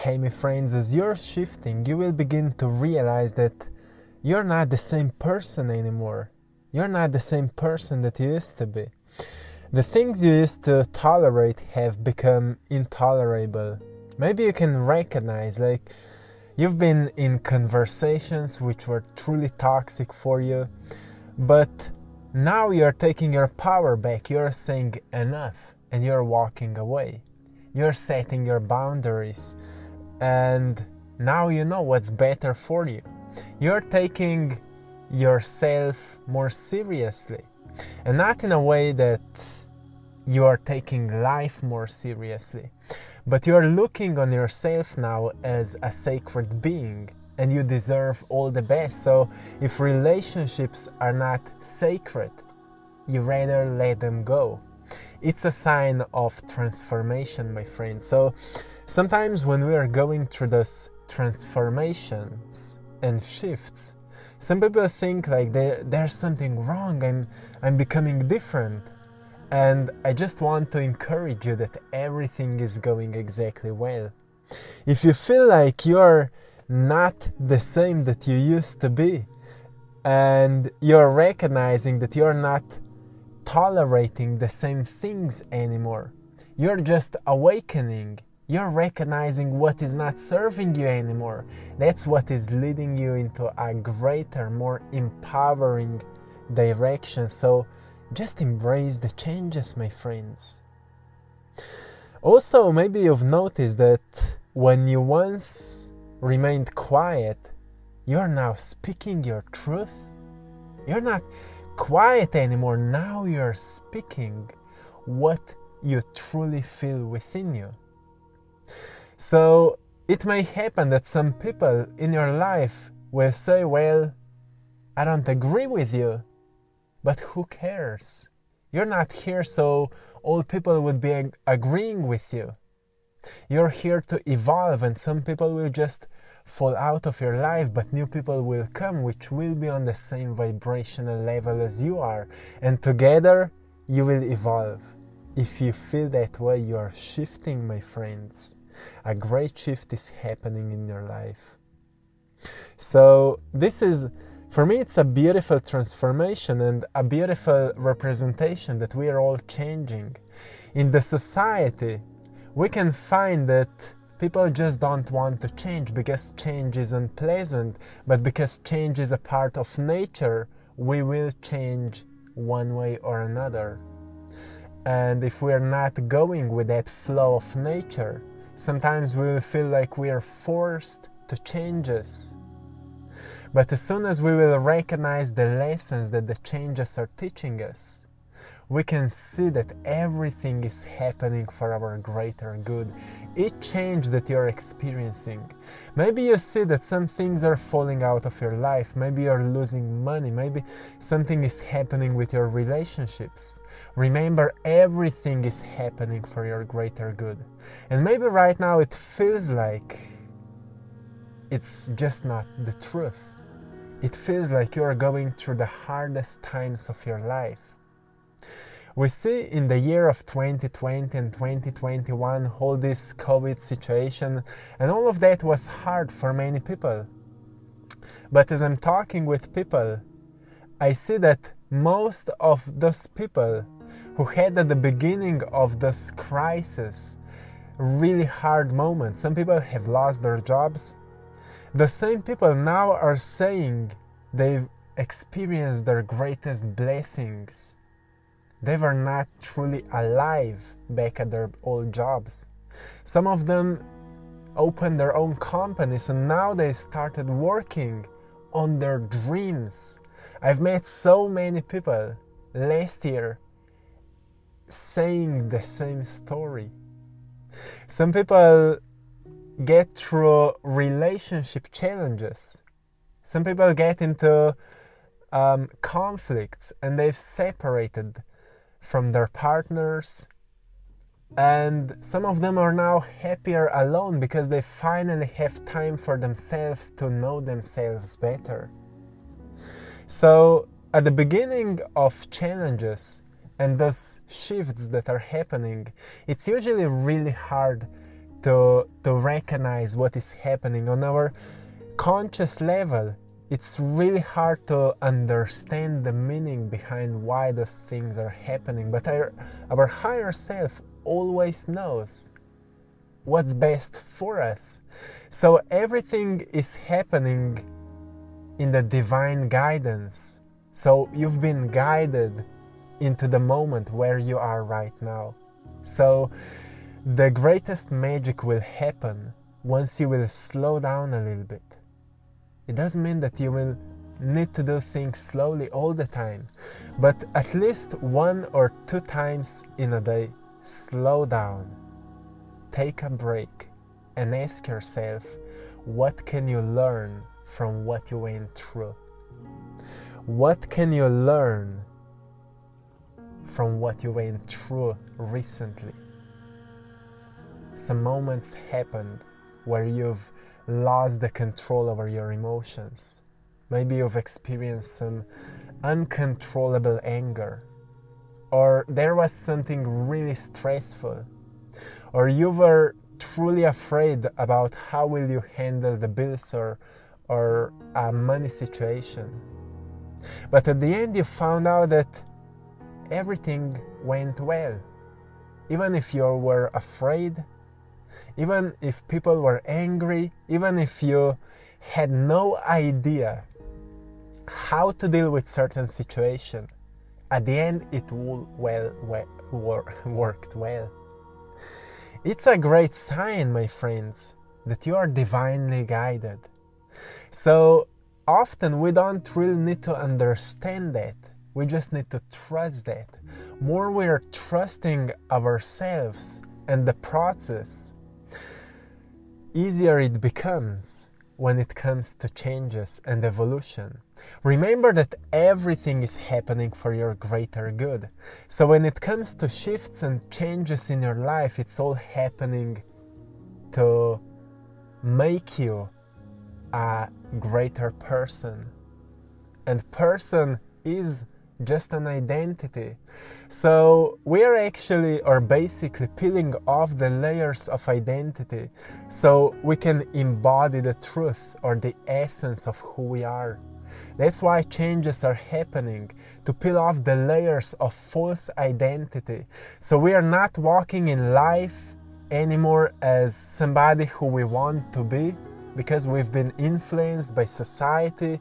Hey my friends, as you're shifting, you will begin to realize that you're not the same person anymore. You're not the same person that you used to be. The things you used to tolerate have become intolerable. Maybe you can recognize, like, you've been in conversations which were truly toxic for you, but now you're taking your power back. You're saying enough and you're walking away. You're setting your boundaries. And now you know what's better for you. You're taking yourself more seriously. And not in a way that you are taking life more seriously. But you're looking on yourself now as a sacred being. And you deserve all the best. So if relationships are not sacred, you rather let them go. It's a sign of transformation, my friend. So sometimes when we are going through those transformations and shifts, some people think like there's something wrong, I'm becoming different. And I just want to encourage you that everything is going exactly well. If you feel like you're not the same that you used to be, and you're recognizing that you're not tolerating the same things anymore, you're just awakening. You're recognizing what is not serving you anymore. That's what is leading you into a greater, more empowering direction. So just embrace the changes, my friends. Also, maybe you've noticed that when you once remained quiet, you're now speaking your truth. You're not quiet anymore. Now you're speaking what you truly feel within you. So it may happen that some people in your life will say, well, I don't agree with you, but who cares? You're not here so all people would be agreeing with you. You're here to evolve, and some people will just fall out of your life, but new people will come which will be on the same vibrational level as you are, and together you will evolve. If you feel that way, you are shifting, my friends. A great shift is happening in your life. So this is, for me, it's a beautiful transformation and a beautiful representation that we are all changing. In the society, we can find that people just don't want to change because change is unpleasant, but because change is a part of nature, we will change one way or another. And if we are not going with that flow of nature, sometimes we will feel like we are forced to changes. But as soon as we will recognize the lessons that the changes are teaching us, we can see that everything is happening for our greater good. Each change that you're experiencing, maybe you see that some things are falling out of your life, maybe you're losing money, maybe something is happening with your relationships. Remember, everything is happening for your greater good. And maybe right now it feels like it's just not the truth. It feels like you're going through the hardest times of your life. We see in the year of 2020 and 2021 all this COVID situation, and all of that was hard for many people. But as I'm talking with people, I see that most of those people who had at the beginning of this crisis really hard moments, some people have lost their jobs. The same people now are saying they've experienced their greatest blessings. They were not truly alive back at their old jobs. Some of them opened their own companies and now they've started working on their dreams. I've met so many people last year saying the same story. Some people get through relationship challenges. Some people get into conflicts and they've separated from their partners, and some of them are now happier alone because they finally have time for themselves to know themselves better. So at the beginning of challenges and those shifts that are happening, it's usually really hard to recognize what is happening on our conscious level. It's really hard to understand the meaning behind why those things are happening, but our higher self always knows what's best for us. So everything is happening in the divine guidance. So you've been guided into the moment where you are right now. So the greatest magic will happen once you will slow down a little bit. It doesn't mean that you will need to do things slowly all the time, but at least 1 or 2 times in a day, slow down, take a break, and ask yourself, what can you learn from what you went through? What can you learn from what you went through recently? Some moments happened where you've lost the control over your emotions. Maybe you've experienced some uncontrollable anger, or there was something really stressful, or you were truly afraid about how will you handle the bills or a money situation. But at the end you found out that everything went well. Even if you were afraid, even if people were angry, even if you had no idea how to deal with certain situation, at the end it worked well. It's a great sign, my friends, that you are divinely guided. So often we don't really need to understand that. We just need to trust that. More we are trusting ourselves and the process, easier it becomes when it comes to changes and evolution. Remember that everything is happening for your greater good. So when it comes to shifts and changes in your life, it's all happening to make you a greater person. And person is just an identity. So we are actually or basically peeling off the layers of identity so we can embody the truth or the essence of who we are. That's why changes are happening, to peel off the layers of false identity. So we are not walking in life anymore as somebody who we want to be, because we've been influenced by society.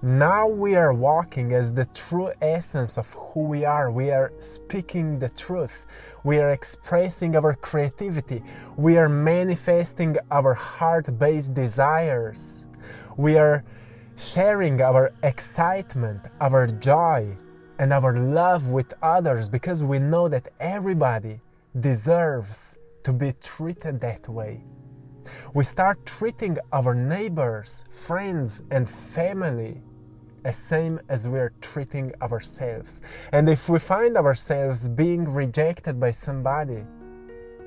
Now we are walking as the true essence of who we are. We are speaking the truth. We are expressing our creativity. We are manifesting our heart-based desires. We are sharing our excitement, our joy, and our love with others, because we know that everybody deserves to be treated that way. We start treating our neighbors, friends, and family as same as we are treating ourselves. And if we find ourselves being rejected by somebody,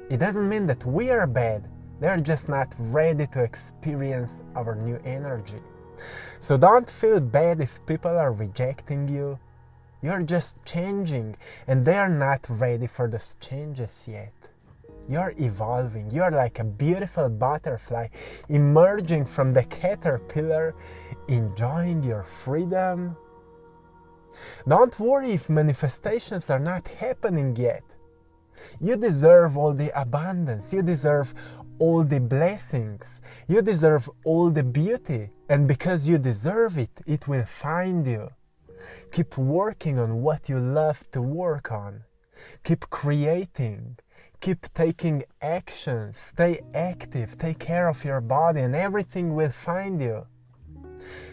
it doesn't mean that we are bad. They're just not ready to experience our new energy. So don't feel bad if people are rejecting you. You're just changing, and they are not ready for those changes yet. You're evolving. You're like a beautiful butterfly emerging from the caterpillar, enjoying your freedom. Don't worry if manifestations are not happening yet. You deserve all the abundance. You deserve all the blessings. You deserve all the beauty. And because you deserve it, it will find you. Keep working on what you love to work on. Keep creating. Keep taking action. Stay active. Take care of your body, and everything will find you.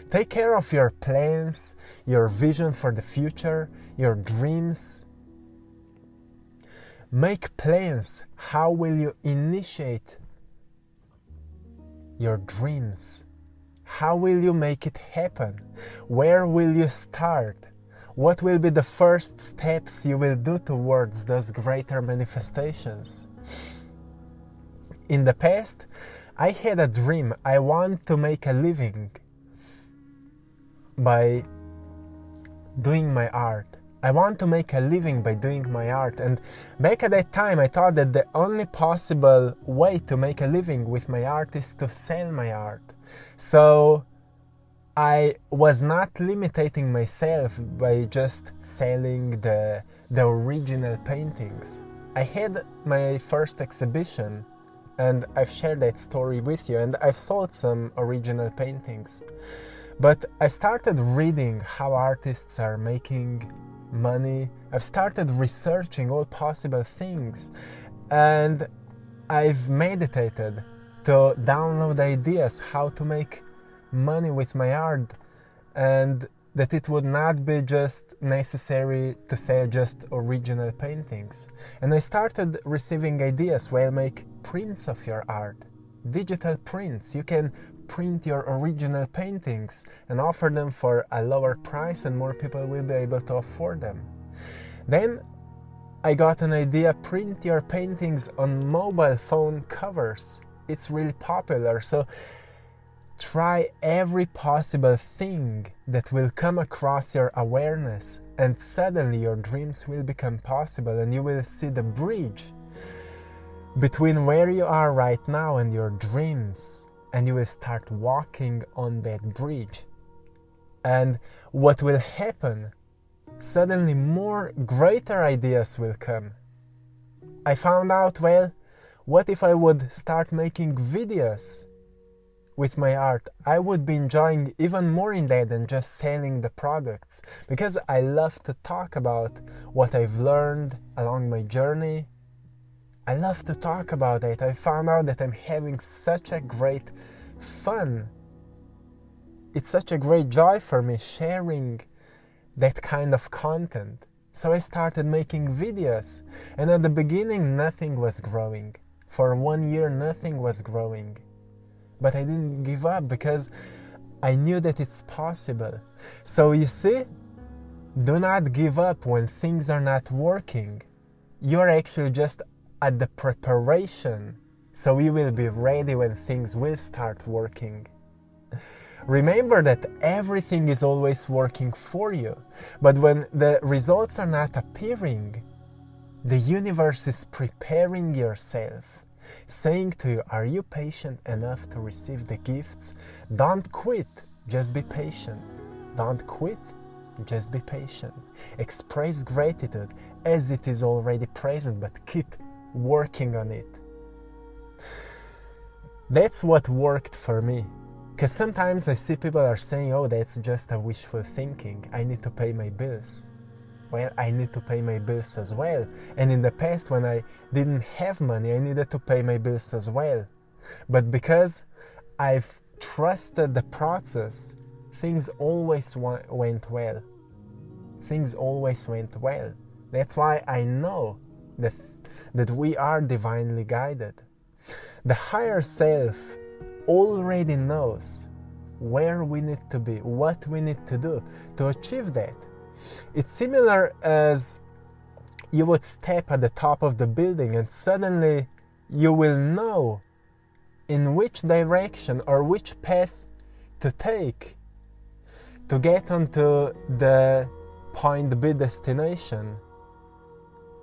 Take care of your plans, your vision for the future, your dreams. Make plans. How will you initiate your dreams? How will you make it happen? Where will you start? What will be the first steps you will do towards those greater manifestations? In the past, I had a dream. I want to make a living by doing my art. I want to make a living by doing my art. And back at that time, I thought that the only possible way to make a living with my art is to sell my art. So I was not limiting myself by just selling the original paintings. I had my first exhibition, and I've shared that story with you, and I've sold some original paintings. But I started reading how artists are making money. I've started researching all possible things, and I've meditated to download ideas how to make money with my art, and that it would not be just necessary to sell just original paintings. And I started receiving ideas. Well, make prints of your art, digital prints. You can print your original paintings and offer them for a lower price, and more people will be able to afford them. Then I got an idea: print your paintings on mobile phone covers. It's really popular. So try every possible thing that will come across your awareness, and suddenly your dreams will become possible, and you will see the bridge between where you are right now and your dreams, and you will start walking on that bridge. And what will happen? Suddenly more greater ideas will come. I found out, well, what if I would start making videos with my art? I would be enjoying even more in that than just selling the products, because I love to talk about what I've learned along my journey. I love to talk about it. I found out that I'm having such a great fun. It's such a great joy for me sharing that kind of content. So I started making videos, and at the beginning nothing was growing. For 1 year nothing was growing. But I didn't give up, because I knew that it's possible. So you see, do not give up when things are not working. You're actually just at the preparation, so you will be ready when things will start working. Remember that everything is always working for you, but when the results are not appearing, the universe is preparing yourself, saying to you, are you patient enough to receive the gifts? Don't quit, just be patient. Don't quit, just be patient. Express gratitude as it is already present, but keep working on it. That's what worked for me. Because sometimes I see people are saying, oh, that's just a wishful thinking. I need to pay my bills. Well, I need to pay my bills as well. And in the past, when I didn't have money, I needed to pay my bills as well. But because I've trusted the process, things always went well. Things always went well. That's why I know that we are divinely guided. The higher self already knows where we need to be, what we need to do to achieve that. It's similar as you would step at the top of the building, and suddenly you will know in which direction or which path to take to get onto the point B destination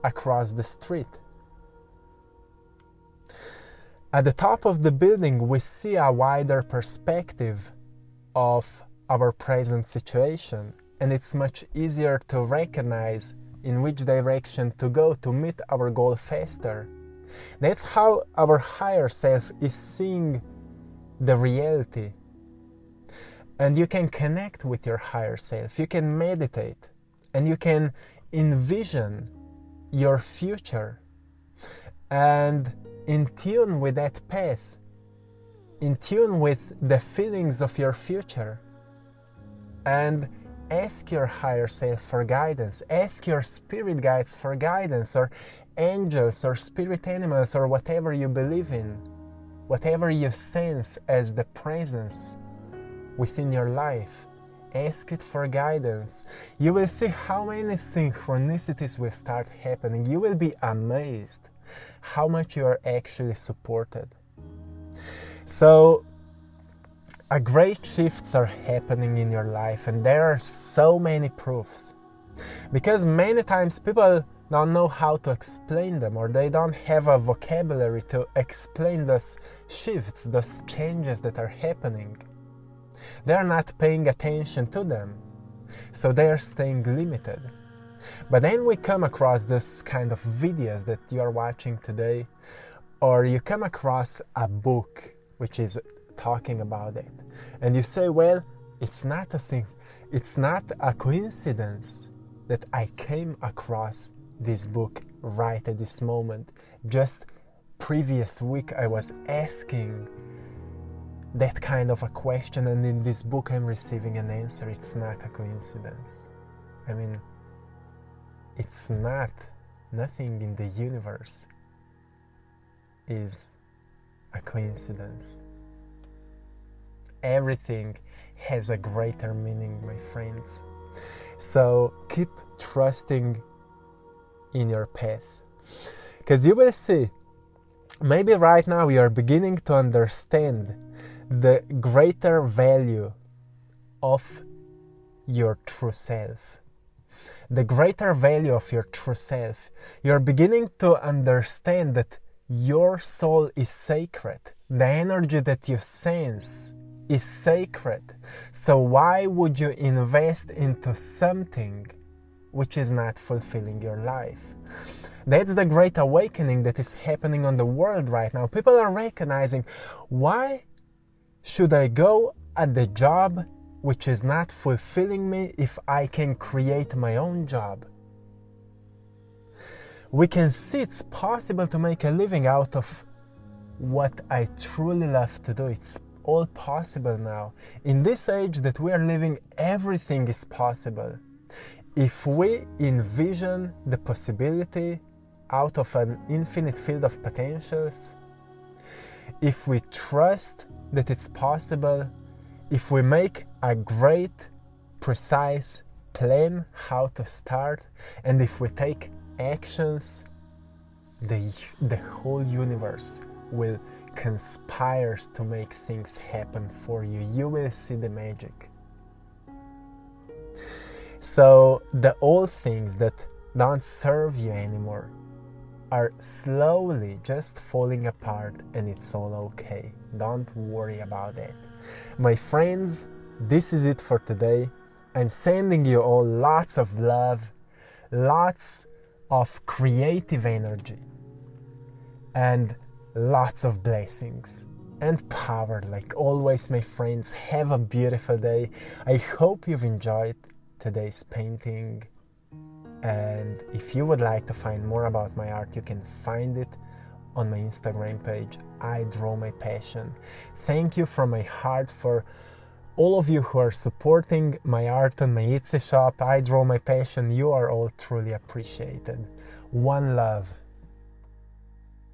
across the street. At the top of the building, we see a wider perspective of our present situation, and it's much easier to recognize in which direction to go to meet our goal faster. That's how our higher self is seeing the reality. And you can connect with your higher self, you can meditate, and you can envision your future. And in tune with that path, in tune with the feelings of your future, and ask your higher self for guidance, ask your spirit guides for guidance, or angels or spirit animals, or whatever you believe in, whatever you sense as the presence within your life. Ask it for guidance. You will see how many synchronicities will start happening. You will be amazed how much you are actually supported. So, great shifts are happening in your life, and there are so many proofs. Because many times people don't know how to explain them, or they don't have a vocabulary to explain those shifts, those changes that are happening. They're not paying attention to them, so they are staying limited. But then we come across this kind of videos that you are watching today, or you come across a book which is talking about it, and you say, well, it's not a coincidence that I came across this book right at this moment. Just previous week I was asking that kind of a question, and in this book I'm receiving an answer. It's not a coincidence. I mean, it's not. Nothing in the universe is a coincidence. Everything has a greater meaning, my friends. So keep trusting in your path, because you will see, maybe right now you are beginning to understand the greater value of your true self. The greater value of your true self. You're beginning to understand that your soul is sacred. The energy that you sense is sacred. So why would you invest into something which is not fulfilling your life? That's the great awakening that is happening on the world right now. People are recognizing, why should I go at the job which is not fulfilling me if I can create my own job? We can see it's possible to make a living out of what I truly love to do. It's all possible now. In this age that we are living, everything is possible. If we envision the possibility out of an infinite field of potentials, if we trust that it's possible, if we make a great, precise plan how to start, and if we take actions, the whole universe will conspire to make things happen for you. You will see the magic. So the old things that don't serve you anymore are slowly just falling apart, and it's all okay. Don't worry about it. My friends, this is it for today. I'm sending you all lots of love, lots of creative energy, and lots of blessings and power. Like always, my friends, have a beautiful day. I hope you've enjoyed today's painting, and if you would like to find more about my art, you can find it on my Instagram page, I Draw My Passion. Thank you from my heart for all of you who are supporting my art on my Etsy shop, I Draw My Passion. You are all truly appreciated. One love.